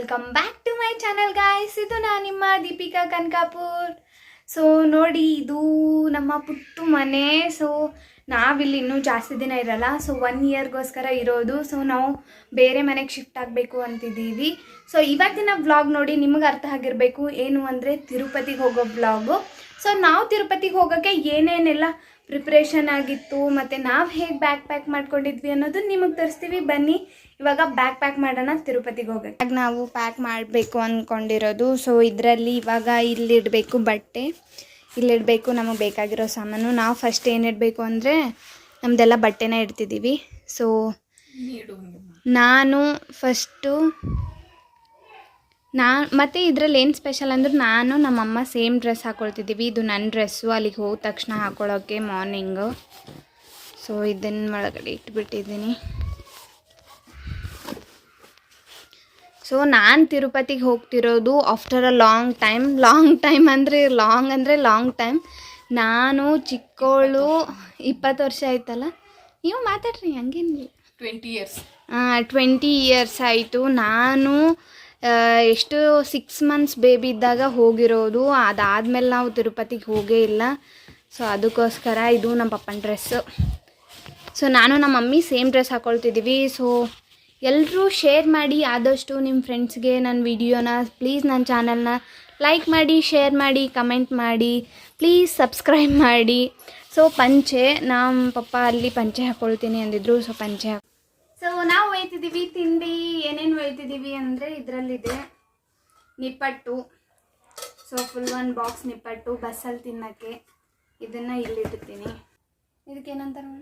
Welcome back to my channel guys. ಇದು ನಾನು ನಿಮ್ಮ ದೀಪಿಕಾ ಕನಕಾಪುರ್. ಸೊ ನೋಡಿ, ಇದು ನಮ್ಮ ಪುಟ್ಟು ಮನೆ. ಸೊ ನಾವಿಲ್ಲಿ ಇನ್ನೂ ಜಾಸ್ತಿ ದಿನ ಇರಲ್ಲ. ಸೊ 1 ಇಯರ್ಗೋಸ್ಕರ ಇರೋದು. ಸೊ ನಾವು ಬೇರೆ ಮನೆಗೆ ಶಿಫ್ಟ್ ಆಗಬೇಕು ಅಂತಿದ್ದೀವಿ. ಸೊ ಇವತ್ತಿನ ವ್ಲಾಗ್ ನೋಡಿ ನಿಮಗೆ ಅರ್ಥ ಆಗಿರಬೇಕು. ಏನು ಅಂದರೆ ತಿರುಪತಿಗೆ ಹೋಗೋ ವ್ಲಾಗು. ಸೊ ನಾವು ತಿರುಪತಿಗೆ ಹೋಗೋಕ್ಕೆ ಏನೇನೆಲ್ಲ ಪ್ರಿಪ್ರೇಷನ್ ಆಗಿತ್ತು ಮತ್ತು ನಾವು ಹೇಗೆ ಬ್ಯಾಗ್ ಪ್ಯಾಕ್ ಮಾಡ್ಕೊಂಡಿದ್ವಿ ಅನ್ನೋದು ನಿಮಗೆ ತೋರಿಸ್ತೀವಿ. ಬನ್ನಿ ಇವಾಗ ಬ್ಯಾಗ್ ಪ್ಯಾಕ್ ಮಾಡೋಣ ತಿರುಪತಿಗೆ ಹೋಗೋಕ್ಕೆ. ನಾವು ಪ್ಯಾಕ್ ಮಾಡಬೇಕು ಅಂದ್ಕೊಂಡಿರೋದು. ಸೊ ಇದರಲ್ಲಿ ಇವಾಗ ಇಲ್ಲಿಡಬೇಕು ಬಟ್ಟೆ, ಇಲ್ಲಿಡಬೇಕು ನಮಗೆ ಬೇಕಾಗಿರೋ ಸಾಮಾನು. ನಾವು ಫಸ್ಟ್ ಏನಿಡಬೇಕು ಅಂದರೆ ನಮ್ಮದೆಲ್ಲ ಬಟ್ಟೆನ ಇಡ್ತಿದ್ದೀವಿ. ಸೊ ನಾನು ಫಸ್ಟು ಮತ್ತು ಇದರಲ್ಲಿ ಏನು ಸ್ಪೆಷಲ್ ಅಂದ್ರೆ ನಾನು ನಮ್ಮಮ್ಮ ಸೇಮ್ ಡ್ರೆಸ್ ಹಾಕ್ಕೊಳ್ತಿದ್ದೀವಿ. ಇದು ನನ್ನ ಡ್ರೆಸ್ಸು, ಅಲ್ಲಿಗೆ ಹೋದ ತಕ್ಷಣ ಹಾಕ್ಕೊಳ್ಳೋಕ್ಕೆ ಮಾರ್ನಿಂಗು. ಸೊ ಇದನ್ನು ಒಳಗಡೆ ಇಟ್ಬಿಟ್ಟಿದ್ದೀನಿ. ಸೊ ನಾನು ತಿರುಪತಿಗೆ ಹೋಗ್ತಿರೋದು ಆಫ್ಟರ್ ಅ ಲಾಂಗ್ ಟೈಮ್ ಅಂದರೆ ಲಾಂಗ್ ಟೈಮ್. ನಾನು ಚಿಕ್ಕವಳು 20 ವರ್ಷ ಆಯ್ತಲ್ಲ. ನೀವು ಮಾತಾಡ್ರಿ, ಹಂಗೇನಿಲ್ಲ. 20 ಇಯರ್ಸ್ ಆಯಿತು. ನಾನು ಎಷ್ಟು 6 ಮಂತ್ಸ್ ಬೇಬಿ ಇದ್ದಾಗ ಹೋಗಿರೋದು. ಅದಾದಮೇಲೆ ನಾವು ತಿರುಪತಿಗೆ ಹೋಗೇ ಇಲ್ಲ. ಸೊ ಅದಕ್ಕೋಸ್ಕರ ಇದು ನಮ್ಮ ಪಪ್ಪನ ಡ್ರೆಸ್ಸು. ಸೊ ನಾನು ನಮ್ಮ ಮಮ್ಮಿ ಸೇಮ್ ಡ್ರೆಸ್ ಹಾಕ್ಕೊಳ್ತಿದ್ದೀವಿ. ಸೊ ಎಲ್ಲರೂ ಶೇರ್ ಮಾಡಿ ಆದಷ್ಟು ನಿಮ್ಮ ಫ್ರೆಂಡ್ಸ್ಗೆ ನನ್ನ ವಿಡಿಯೋನ. ಪ್ಲೀಸ್ ನನ್ನ ಚಾನಲ್ನ ಲೈಕ್ ಮಾಡಿ, ಶೇರ್ ಮಾಡಿ, ಕಮೆಂಟ್ ಮಾಡಿ, ಪ್ಲೀಸ್ ಸಬ್ಸ್ಕ್ರೈಬ್ ಮಾಡಿ. ಸೊ ಪಂಚೆ, ನಮ್ಮ ಪಪ್ಪ ಅಲ್ಲಿ ಪಂಚೆ ಹಾಕ್ಕೊಳ್ತೀನಿ ಅಂದಿದ್ರು. ಸೊ ಪಂಚೆ ಸೊ ನಾವು ಒಯ್ತಿದ್ದೀವಿ ತಿಂಡಿ. ಏನೇನು ಒಯ್ತಿದ್ದೀವಿ ಅಂದರೆ ಇದರಲ್ಲಿದೆ ನಿಪ್ಪಟ್ಟು. ಸೊ ಫುಲ್ 1 ಬಾಕ್ಸ್ ನಿಪ್ಪಟ್ಟು ಬಸ್ಸಲ್ಲಿ ತಿನ್ನೋಕ್ಕೆ. ಇದನ್ನು ಇಲ್ಲಿಡ್ತೀನಿ. ಇದಕ್ಕೇನಂತಾರೆ?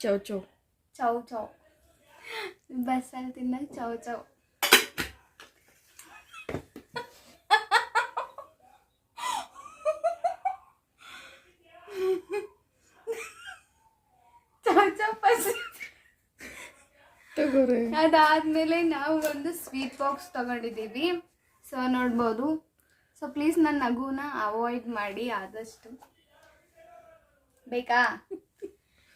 ಚೌ ಚೌ ಬಸ್ಸಲ್ಲಿ ತಿನ್ನಕ್ಕೆ ಚೌ. ಅದಾದಮೇಲೆ ನಾವು ಒಂದು ಸ್ವೀಟ್ ಬಾಕ್ಸ್ ತೊಗೊಂಡಿದ್ದೀವಿ. ಸೊ ನೋಡ್ಬೋದು. ಸೊ ಪ್ಲೀಸ್ ನನ್ನ ನಗುನ ಅವಾಯ್ಡ್ ಮಾಡಿ ಆದಷ್ಟು. ಬೇಕಾ?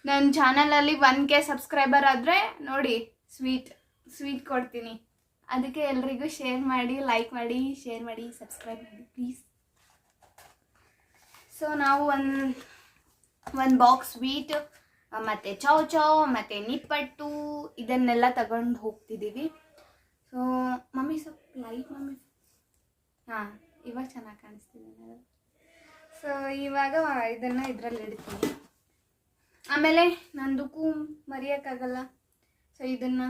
ನನ್ನ ಚಾನಲಲ್ಲಿ 1K ಸಬ್ಸ್ಕ್ರೈಬರ್ ಆದರೆ ನೋಡಿ ಸ್ವೀಟ್ ಕೊಡ್ತೀನಿ. ಅದಕ್ಕೆ ಎಲ್ರಿಗೂ ಶೇರ್ ಮಾಡಿ, ಲೈಕ್ ಮಾಡಿ, ಶೇರ್ ಮಾಡಿ, ಸಬ್ಸ್ಕ್ರೈಬ್ ಮಾಡಿ ಪ್ಲೀಸ್. ಸೊ ನಾವು ಒಂದು ಬಾಕ್ಸ್ ಸ್ವೀಟ್ ಮತ್ತು ಚೌ ಮತ್ತು ನಿಪ್ಪಟ್ಟು ಇದನ್ನೆಲ್ಲ ತಗೊಂಡು ಹೋಗ್ತಿದ್ದೀವಿ. ಸೊ ಮಮ್ಮಿ ಸ್ವಲ್ಪ ಲೈಟ್ ಮಮ್ಮಿ. ಹಾಂ, ಇವಾಗ ಚೆನ್ನಾಗಿ ಕಾಣಿಸ್ತಿದೆ ನಾನು. ಸೊ ಇವಾಗ ಇದನ್ನು ಇದರಲ್ಲಿ ಇಡ್ತೀನಿ. ಆಮೇಲೆ ನಂದಕ್ಕೂ ಮರೆಯೋಕ್ಕಾಗಲ್ಲ. ಸೊ ಇದನ್ನು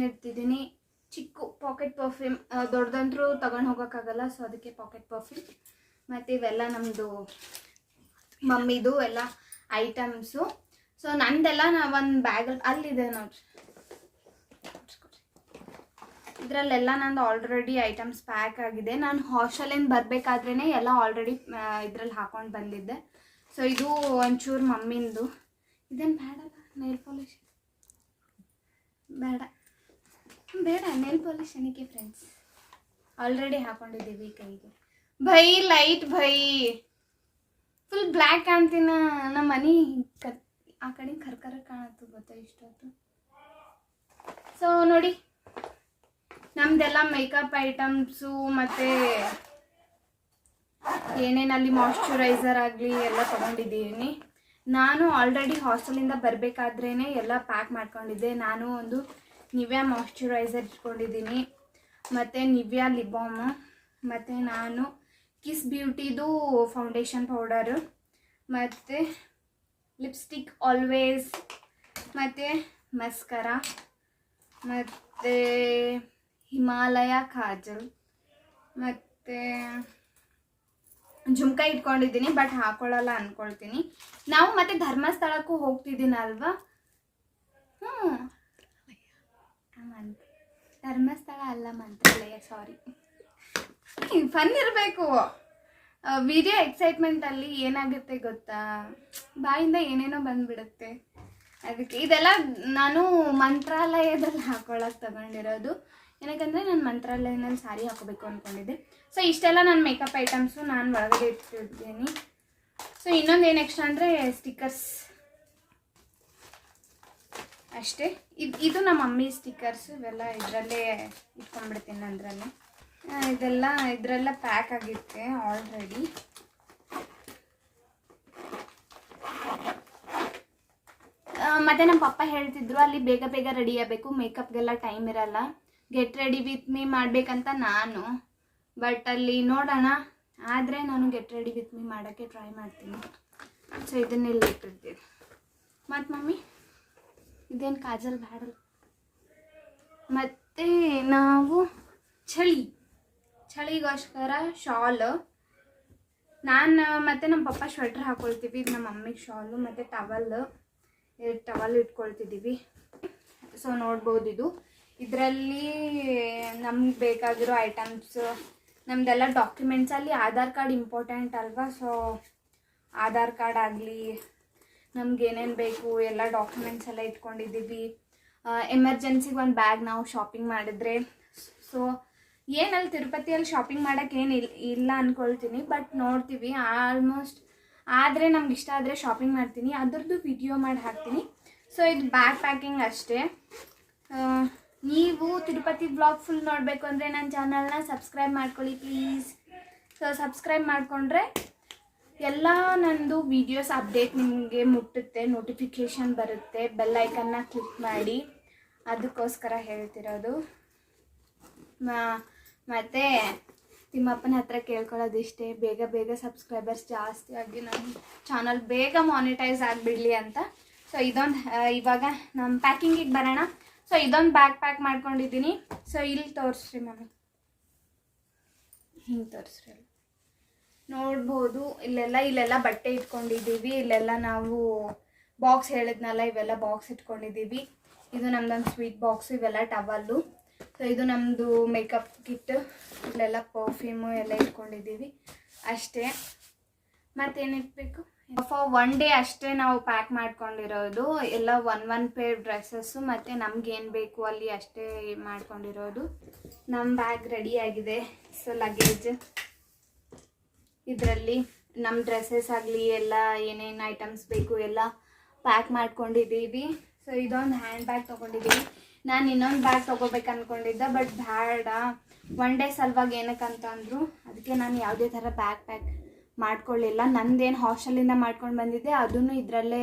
ಇಡ್ತಿದ್ದೀನಿ. ಚಿಕ್ಕ ಪಾಕೆಟ್ ಪರ್ಫ್ಯೂಮ್, ದೊಡ್ಡದಂತರೂ ತಗೊಂಡು ಹೋಗೋಕ್ಕಾಗಲ್ಲ. ಸೊ ಅದಕ್ಕೆ ಪಾಕೆಟ್ ಪರ್ಫ್ಯೂಮ್ ಮತ್ತು ಇವೆಲ್ಲ ನಮ್ಮದು ಮಮ್ಮಿದು ಎಲ್ಲ ಐಟಮ್ಸು. ಸೊ ನಂದೆಲ್ಲ ಒಂದು ಬ್ಯಾಗಲ್ಲಿ ಅಲ್ಲಿದೆ ನೋಡ್ರಿ. ಇದರಲ್ಲೆಲ್ಲ ನಂದು ಆಲ್ರೆಡಿ ಐಟಮ್ಸ್ ಪ್ಯಾಕ್ ಆಗಿದೆ. ನಾನು ಹಾಸ್ಟೆಲಿಂದ ಬರಬೇಕಾದ್ರೇ ಎಲ್ಲ ಆಲ್ರೆಡಿ ಇದರಲ್ಲಿ ಹಾಕ್ಕೊಂಡು ಬಂದಿದ್ದೆ. ಸೊ ಇದು ಒಂಚೂರು ಮಮ್ಮಿಂದು. ಇದೇನು ಬೇಡಲ್ಲ, ನೇಲ್ ಪಾಲಿಶ್ ಬೇಡ ನೇಲ್ ಪಾಲಿಶ್ ಏನಕ್ಕೆ ಫ್ರೆಂಡ್ಸ್, ಆಲ್ರೆಡಿ ಹಾಕ್ಕೊಂಡಿದ್ದೀವಿ ಕೈಗೆ. ಲೈಟ್ ಫುಲ್ ಬ್ಲ್ಯಾಕ್ ಕಾಣ್ತೀನ. ನಮ್ಮ ಮನೆ ಆ ಕಡೆ ಕರ್ಕರ ಕಾಣತ್ತು, ಗೊತ್ತಾ ಇಷ್ಟೊತ್ತು. ಸೊ ನೋಡಿ, ನಮ್ದೆಲ್ಲ ಮೇಕಪ್ ಐಟಮ್ಸು ಮತ್ತು ಏನೇನಲ್ಲಿ ಮಾಯ್ಶ್ಚರೈಸರ್ ಆಗಲಿ ಎಲ್ಲ ತೊಗೊಂಡಿದ್ದೀನಿ. ನಾನು ಆಲ್ರೆಡಿ ಹಾಸ್ಟೆಲಿಂದ ಬರಬೇಕಾದ್ರೇ ಎಲ್ಲ ಪ್ಯಾಕ್ ಮಾಡ್ಕೊಂಡಿದ್ದೆ. ನಾನು ಒಂದು ನಿವ್ಯಾ ಮಾಯ್ಶ್ಚರೈಸರ್ ಇಟ್ಕೊಂಡಿದ್ದೀನಿ, ಮತ್ತು ನಿವ್ಯಾ ಲಿಪ್ ಬಾಮು, ಮತ್ತು ನಾನು ಕಿಸ್ ಬ್ಯೂಟಿದು ಫೌಂಡೇಶನ್ ಪೌಡರು, ಮತ್ತು ಲಿಪ್ಸ್ಟಿಕ್ ಆಲ್ವೇಸ್, ಮತ್ತು ಮಸ್ಕರ, ಮತ್ತು ಹಿಮಾಲಯ ಕಾಜಲ್, ಮತ್ತು ಜುಮ್ಕ ಇಟ್ಕೊಂಡಿದ್ದೀನಿ. ಬಟ್ ಹಾಕೊಳ್ಳಲ್ಲ ಅಂದ್ಕೊಳ್ತೀನಿ. ನಾವು ಮತ್ತೆ ಧರ್ಮಸ್ಥಳಕ್ಕೂ ಹೋಗ್ತಿದ್ದೀನಲ್ವಾ. ಧರ್ಮಸ್ಥಳ ಅಲ್ಲ, ಮಂತ್ರಾಲಯ, ಸಾರಿ. ಫನ್ ಇರಬೇಕು. ವಿಡಿಯೋ ಎಕ್ಸೈಟ್ಮೆಂಟಲ್ಲಿ ಏನಾಗುತ್ತೆ ಗೊತ್ತಾ, ಬಾಯಿಂದ ಏನೇನೋ ಬಂದುಬಿಡುತ್ತೆ. ಅದಕ್ಕೆ ಇದೆಲ್ಲ ನಾನು ಮಂತ್ರಾಲಯದಲ್ಲಿ ಹಾಕೊಳ್ಳೋಕೆ ತಗೊಂಡಿರೋದು. ಏನಕ್ಕಂದರೆ ನಾನು ಮಂತ್ರಾಲಯದಲ್ಲಿ ಸಾರಿ ಹಾಕೋಬೇಕು ಅಂದ್ಕೊಂಡಿದ್ದೆ. ಸೊ ಇಷ್ಟೆಲ್ಲ ನನ್ನ ಮೇಕಪ್ ಐಟಮ್ಸು ನಾನು ಒಳಗಡೆ ಇಟ್ಟಿರ್ತೀನಿ. ಸೊ ಇನ್ನೊಂದು ಏನು ಎಕ್ಸ್ಟ್ರಾ ಅಂದರೆ ಸ್ಟಿಕ್ಕರ್ಸ್. ಅಷ್ಟೇ. ಇದು ನಮ್ಮ ಮಮ್ಮಿ ಸ್ಟಿಕ್ಕರ್ಸ್, ಇವೆಲ್ಲ ಇದರಲ್ಲೇ ಇಟ್ಕೊಂಡ್ಬಿಡ್ತೀನಿ ಅದರಲ್ಲೇ. ಇದೆಲ್ಲ ಇದರೆಲ್ಲ ಪ್ಯಾಕ್ ಆಗಿರುತ್ತೆ ಆಲ್ರೆಡಿ. ಮತ್ತು ನಮ್ಮ ಪಪ್ಪ ಹೇಳ್ತಿದ್ರು ಅಲ್ಲಿ ಬೇಗ ಬೇಗ ರೆಡಿ ಆಗಬೇಕು, ಮೇಕಪ್ಗೆಲ್ಲ ಟೈಮ್ ಇರಲ್ಲ, ಗೆಟ್ ರೆಡಿ ವಿತ್ ಮೀ ಮಾಡಬೇಕಂತ ನಾನು. ಬಟ್ ಅಲ್ಲಿ ನೋಡೋಣ, ಆದರೆ ನಾನು ಗೆಟ್ ರೆಡಿ ವಿತ್ ಮೀ ಮಾಡೋಕ್ಕೆ ಟ್ರೈ ಮಾಡ್ತೀನಿ. ಸೊ ಇದನ್ನೆಲ್ಲ ಇಟ್ಟಿರ್ತೀವಿ. ಮತ್ತು ಮಮ್ಮಿ ಇದೇನು ಕಾಜಲ್ ಬ್ಯಾಡಲ್ಲ. ಮತ್ತು ನಾವು ಚಳಿಗೋಸ್ಕರ ಶಾಲ್, ನಾನು ಮತ್ತು ನಮ್ಮ ಪಪ್ಪ ಸ್ವೆಟ್ರ್ ಹಾಕ್ಕೊಳ್ತೀವಿ. ಇದು ನಮ್ಮ ಮಮ್ಮಿಗೆ ಶಾಲು ಮತ್ತು ಟವಲ್ ಇಟ್ಕೊಳ್ತಿದ್ದೀವಿ. ಸೊ ನೋಡ್ಬೋದು, ಇದರಲ್ಲಿ ನಮ್ಗೆ ಬೇಕಾಗಿರೋ ಐಟಮ್ಸ್, ನಮ್ಮದೆಲ್ಲ ಡಾಕ್ಯುಮೆಂಟ್ಸ್. ಅಲ್ಲಿ ಆಧಾರ್ ಕಾರ್ಡ್ ಇಂಪಾರ್ಟೆಂಟ್ ಅಲ್ವಾ, ಸೊ ಆಧಾರ್ ಕಾರ್ಡ್ ಆಗಲಿ, ನಮ್ಗೆ ಏನೇನು ಬೇಕು ಎಲ್ಲ ಡಾಕ್ಯುಮೆಂಟ್ಸ್ ಎಲ್ಲ ಇಟ್ಕೊಂಡಿದ್ದೀವಿ. ಎಮರ್ಜೆನ್ಸಿಗೆ ಒಂದು ಬ್ಯಾಗ್ ನಾವು ಶಾಪಿಂಗ್ ಮಾಡಿದ್ರೆ. ಸೊ ಏನಲ್ಲಿ ತಿರುಪತಿಯಲ್ಲಿ ಶಾಪಿಂಗ್ ಮಾಡೋಕ್ಕೆ ಏನು ಇಲ್ಲ ಅಂದ್ಕೊಳ್ತೀನಿ, ಬಟ್ ನೋಡ್ತೀವಿ ಆಲ್ಮೋಸ್ಟ್. ಆದರೆ ನಮ್ಗೆ ಇಷ್ಟ ಆದರೆ ಶಾಪಿಂಗ್ ಮಾಡ್ತೀನಿ, ಅದರದ್ದು ವಿಡಿಯೋ ಮಾಡಿ ಹಾಕ್ತೀನಿ. ಸೊ ಇದು ಬ್ಯಾಗ್ ಪ್ಯಾಕಿಂಗ್ ಅಷ್ಟೇ. ನೀವು ತಿರುಪತಿ ಬ್ಲಾಗ್ ಫುಲ್ ನೋಡಬೇಕು ಅಂದರೆ ನನ್ನ ಚಾನಲ್ನ ಸಬ್ಸ್ಕ್ರೈಬ್ ಮಾಡ್ಕೊಳ್ಳಿ ಪ್ಲೀಸ್. ಸೊ ಸಬ್ಸ್ಕ್ರೈಬ್ ಮಾಡಿಕೊಂಡ್ರೆ ಎಲ್ಲ ನನ್ನದು ವೀಡಿಯೋಸ್ ಅಪ್ಡೇಟ್ ನಿಮಗೆ ಮುಟ್ಟುತ್ತೆ, ನೋಟಿಫಿಕೇಷನ್ ಬರುತ್ತೆ. ಬೆಲ್ ಐಕನ್ನ ಕ್ಲಿಕ್ ಮಾಡಿ, ಅದಕ್ಕೋಸ್ಕರ ಹೇಳ್ತಿರೋದು. ಮತ್ತು ತಿಮ್ಮಪ್ಪನ ಹತ್ರ ಕೇಳ್ಕೊಳ್ಳೋದಿಷ್ಟೇ, ಬೇಗ ಬೇಗ ಸಬ್ಸ್ಕ್ರೈಬರ್ಸ್ ಜಾಸ್ತಿ ಆಗಿ ನನ್ನ ಚಾನಲ್ ಬೇಗ ಮಾನಿಟೈಸ್ ಆಗಿಬಿಡಲಿ ಅಂತ. ಸೊ ಇದೊಂದು ಇವಾಗ ನಮ್ಮ ಪ್ಯಾಕಿಂಗಿಗೆ ಬರೋಣ. ಸೊ ಇದೊಂದು ಬ್ಯಾಗ್ ಪ್ಯಾಕ್ ಮಾಡ್ಕೊಂಡಿದ್ದೀನಿ. ಸೊ ಇಲ್ಲಿ ತೋರಿಸ್ರಿ ಮಮ್ಮಿ, ಹಿಂಗೆ ತೋರಿಸ್ರಿ. ನೋಡ್ಬೋದು, ಇಲ್ಲೆಲ್ಲ ಬಟ್ಟೆ ಇಟ್ಕೊಂಡಿದ್ದೀವಿ. ಇಲ್ಲೆಲ್ಲ ನಾವು ಬಾಕ್ಸ್ ಹೇಳಿದ್ನಲ್ಲ, ಇವೆಲ್ಲ ಬಾಕ್ಸ್ ಇಟ್ಕೊಂಡಿದ್ದೀವಿ. ಇದು ನಮ್ದೊಂದು ಸ್ವೀಟ್ ಬಾಕ್ಸು, ಇವೆಲ್ಲ ಟವಲ್ಲು. ಸೊ ಇದು ನಮ್ಮದು ಮೇಕಪ್ ಕಿಟ್, ಇಲ್ಲೆಲ್ಲ ಪರ್ಫ್ಯೂಮು ಎಲ್ಲ ಇಟ್ಕೊಂಡಿದ್ದೀವಿ ಅಷ್ಟೇ. ಮತ್ತೇನಿಟ್ಬೇಕು, ಫಾರ್ 1 ಡೇ ಅಷ್ಟೇ ನಾವು ಪ್ಯಾಕ್ ಮಾಡ್ಕೊಂಡಿರೋದು. ಎಲ್ಲ ಒನ್ ಪೇರ್ ಡ್ರೆಸ್ಸಸ್ಸು ಮತ್ತು ನಮಗೇನು ಬೇಕು ಅಲ್ಲಿ ಅಷ್ಟೇ ಮಾಡ್ಕೊಂಡಿರೋದು. ನಮ್ಮ ಬ್ಯಾಗ್ ರೆಡಿಯಾಗಿದೆ. ಸೊ ಲಗೇಜ್ ಇದರಲ್ಲಿ ನಮ್ಮ ಡ್ರೆಸ್ಸಸ್ ಆಗಲಿ ಎಲ್ಲ ಏನೇನು ಐಟಮ್ಸ್ ಬೇಕು ಎಲ್ಲ ಪ್ಯಾಕ್ ಮಾಡ್ಕೊಂಡಿದ್ದೀವಿ. ಸೊ ಇದೊಂದು ಹ್ಯಾಂಡ್ ಬ್ಯಾಗ್ ತೊಗೊಂಡಿದ್ದೀವಿ. ನಾನು ಇನ್ನೊಂದು ಬ್ಯಾಗ್ ತೊಗೋಬೇಕು ಅಂದ್ಕೊಂಡಿದ್ದೆ, ಬಟ್ ಬೇಡ, 1 ಡೇ ಸಲುವಾಗಿ ಏನಕ್ಕಂತ ಅಂದರು. ಅದಕ್ಕೆ ನಾನು ಯಾವುದೇ ಥರ ಬ್ಯಾಗ್ ಪ್ಯಾಕ್ ಮಾಡ್ಕೊಳ್ಳಿಲ್ಲ. ನಂದೇನು ಹಾಸ್ಟೆಲಿಂದ ಮಾಡ್ಕೊಂಡು ಬಂದಿದ್ದೆ ಅದನ್ನು ಇದರಲ್ಲೇ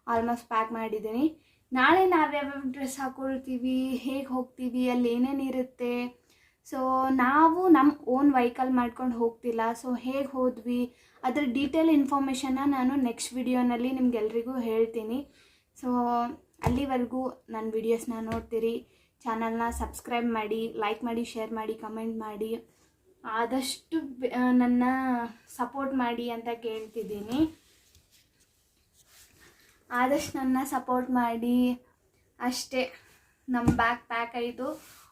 ಆಲ್ಮೋಸ್ಟ್ ಪ್ಯಾಕ್ ಮಾಡಿದ್ದೀನಿ. ನಾಳೆ ನಾವ್ಯಾವ್ಯಾವ ಡ್ರೆಸ್ ಹಾಕ್ಕೊಳ್ತೀವಿ, ಹೇಗೆ ಹೋಗ್ತೀವಿ, ಅಲ್ಲಿ ಏನೇನಿರುತ್ತೆ. ಸೊ ನಾವು ನಮ್ಮ ಓನ್ ವೆಹಿಕಲ್ ಮಾಡ್ಕೊಂಡು ಹೋಗ್ತಿಲ್ಲ. ಸೊ ಹೇಗೆ ಹೋದ್ವಿ ಅದರ ಡೀಟೇಲ್ ಇನ್ಫಾರ್ಮೇಷನ್ನ ನಾನು ನೆಕ್ಸ್ಟ್ ವಿಡಿಯೋನಲ್ಲಿ ನಿಮ್ಗೆಲ್ರಿಗೂ ಹೇಳ್ತೀನಿ. ಸೊ ಅಲ್ಲಿವರೆಗೂ ನನ್ನ ವೀಡಿಯೋಸ್ನ ನೋಡ್ತೀರಿ. ಚಾನಲ್ನ ಸಬ್ಸ್ಕ್ರೈಬ್ ಮಾಡಿ, ಲೈಕ್ ಮಾಡಿ, ಶೇರ್ ಮಾಡಿ, ಕಮೆಂಟ್ ಮಾಡಿ, ಆದಷ್ಟು ನನ್ನ ಸಪೋರ್ಟ್ ಮಾಡಿ ಅಂತ ಕೇಳ್ತಿದ್ದೀನಿ. ಆದಷ್ಟು ನನ್ನ ಸಪೋರ್ಟ್ ಮಾಡಿ ಅಷ್ಟೇ. ನಮ್ಮ ಬ್ಯಾಗ್ ಪ್ಯಾಕ್ ಆಯಿತು.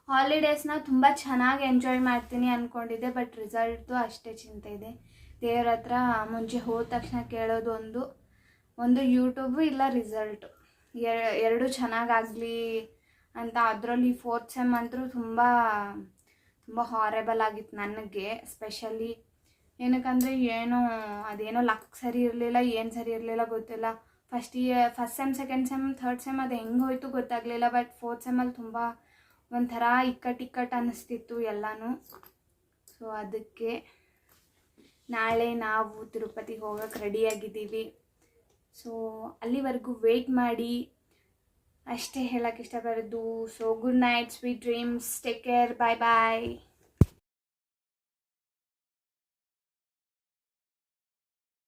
ಹಾಲಿಡೇಸ್ನ ತುಂಬ ಚೆನ್ನಾಗಿ ಎಂಜಾಯ್ ಮಾಡ್ತೀನಿ ಅಂದ್ಕೊಂಡಿದ್ದೆ, ಬಟ್ ರಿಸಲ್ಟು ಅಷ್ಟೇ ಚಿಂತೆ ಇದೆ. ದೇವ್ರ ಹತ್ರ ಮುಂಚೆ ಹೋದ ತಕ್ಷಣ ಕೇಳೋದು ಒಂದು ಯೂಟ್ಯೂಬು ಇಲ್ಲ ರಿಸಲ್ಟು, ಎರಡು ಚೆನ್ನಾಗಾಗಲಿ ಅಂತ. ಅದರಲ್ಲಿ 4th ಸೆಮ್ ಅಂತೂ ತುಂಬ ಹಾರೆಬಲ್ ಆಗಿತ್ತು ನನಗೆ ಸ್ಪೆಷಲಿ. ಏನಕ್ಕಂದರೆ ಅದೇನೋ ಲಕ್ ಸರಿ ಇರಲಿಲ್ಲ, ಏನು ಸರಿ ಇರಲಿಲ್ಲ ಗೊತ್ತಿಲ್ಲ. First sem, second sem, third sem ಅದು ಹೆಂಗೆ ಹೋಯ್ತು ಗೊತ್ತಾಗಲಿಲ್ಲ. ಬಟ್ 4th ಸೆಮ್ಮಲ್ಲಿ ತುಂಬ ಒಂಥರ ಇಕ್ಕಟ್ಟು ಅನ್ನಿಸ್ತಿತ್ತು ಎಲ್ಲನೂ. ಸೊ ಅದಕ್ಕೆ ನಾಳೆ ನಾವು ತಿರುಪತಿಗೆ ಹೋಗೋಕ್ಕೆ ರೆಡಿಯಾಗಿದ್ದೀವಿ. ಸೊ ಅಲ್ಲಿವರೆಗೂ ವೆಯ್ಟ್ ಮಾಡಿ ಅಷ್ಟೇ ಹೇಳೋಕ್ಕೆ ಇಷ್ಟಪಡೋದು. So good night, sweet dreams, take care, bye ಬಾಯ್.